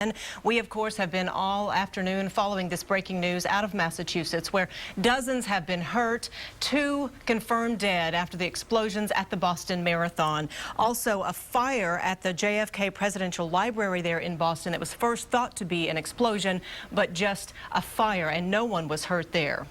And we, of course, have been all afternoon following this breaking news out of Massachusetts, where dozens have been hurt, 2 confirmed dead after the explosions at the Boston Marathon. Also, a fire at the JFK Presidential Library there in Boston. It was first thought to be an explosion, but just a fire, and no one was hurt there.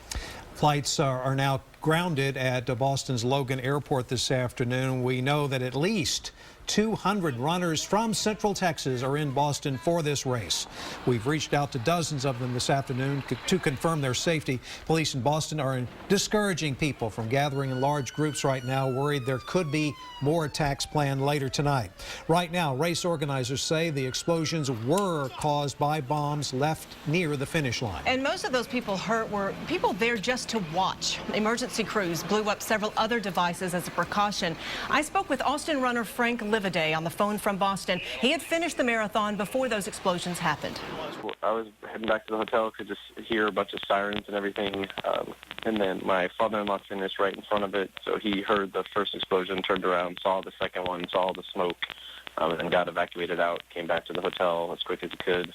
Flights are now grounded at Boston's Logan Airport this afternoon. We know that at least 200 runners from Central Texas are in Boston for this race. We've reached out to dozens of them this afternoon to confirm their safety. Police in Boston are discouraging people from gathering in large groups right now, worried there could be more attacks planned later tonight. Right now, race organizers say the explosions were caused by bombs left near the finish line. And most of those people hurt were people there just to watch. Emergency crews blew up several other devices as a precaution. I spoke with Austin runner Frank Livaday on the phone from Boston. He had finished the marathon before those explosions happened. I was heading back to the hotel, could just hear a bunch of sirens and everything. And then my father-in-law finished right in front of it, so he heard the first explosion, turned around, saw the second one, saw the smoke, and then got evacuated out, came back to the hotel as quick as he could.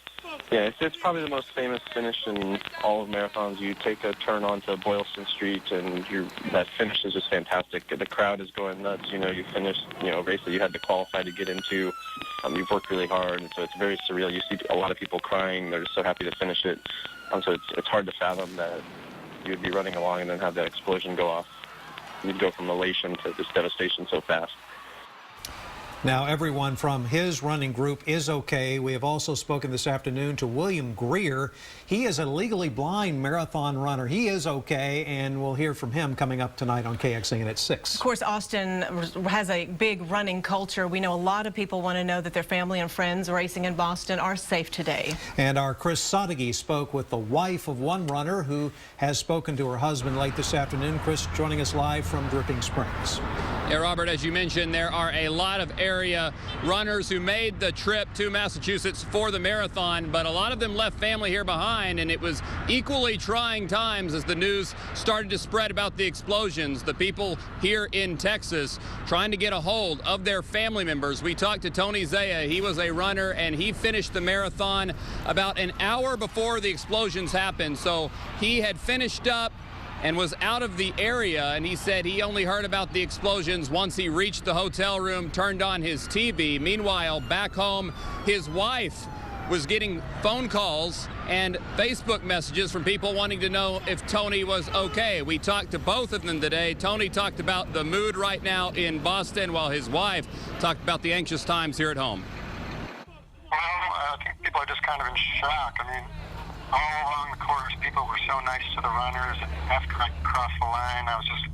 Yeah, it's probably the most famous finish in all of marathons. You take a turn onto Boylston Street, and that finish is just fantastic. The crowd is going nuts. You know, you finished, a race that you had to qualify to get into. You've worked really hard, and so it's very surreal. You see a lot of people crying. They're just so happy to finish it. So it's hard to fathom that you'd be running along and then have that explosion go off. You'd go from elation to this devastation so fast. Now, everyone from his running group is okay. We have also spoken this afternoon to William Greer. He is a legally blind marathon runner. He is okay, and we'll hear from him coming up tonight on KXAN at 6. Of course, Austin has a big running culture. We know a lot of people want to know that their family and friends racing in Boston are safe today. And our Chris Sadeghi spoke with the wife of one runner who has spoken to her husband late this afternoon. Chris joining us live from Dripping Springs. Yeah, Robert, as you mentioned, there are a lot of area runners who made the trip to Massachusetts for the marathon, but a lot of them left family here behind, and it was equally trying times as the news started to spread about the explosions. The people here in Texas trying to get a hold of their family members. We talked to Tony Zaya. He was a runner, and he finished the marathon about an hour before the explosions happened. So he had finished up and was out of the area, and he said he only heard about the explosions once he reached the hotel room, turned on his TV. Meanwhile, back home, his wife was getting phone calls and Facebook messages from people wanting to know if Tony was okay. We talked to both of them today. Tony talked about the mood right now in Boston, while his wife talked about the anxious times here at home. Well, I think people are just kind of in shock. I mean, all along the course, people were so nice to the runners. And after I crossed the line, I was just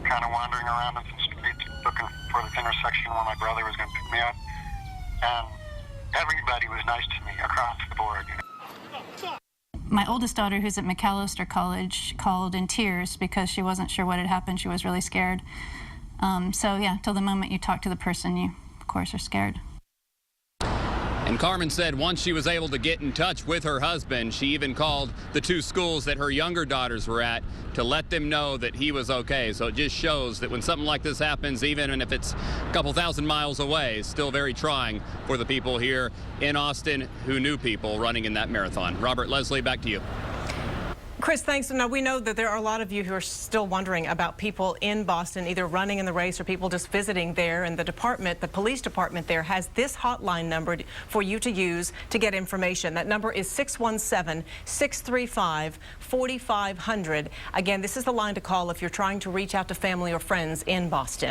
kind of wandering around in some streets looking for this intersection where my brother was going to pick me up. And everybody was nice to me across the board. My oldest daughter, who's at Macalester College, called in tears because she wasn't sure what had happened. She was really scared. So yeah, till the moment you talk to the person, you, of course, are scared. And Carmen said once she was able to get in touch with her husband, she even called the 2 schools that her younger daughters were at to let them know that he was okay. So it just shows that when something like this happens, even if it's a couple thousand miles away, it's still very trying for the people here in Austin who knew people running in that marathon. Robert, Leslie, back to you. Chris, thanks. Now, we know that there are a lot of you who are still wondering about people in Boston, either running in the race or people just visiting there. And the police department there has this hotline number for you to use to get information. That number is 617-635-4500. Again, this is the line to call if you're trying to reach out to family or friends in Boston.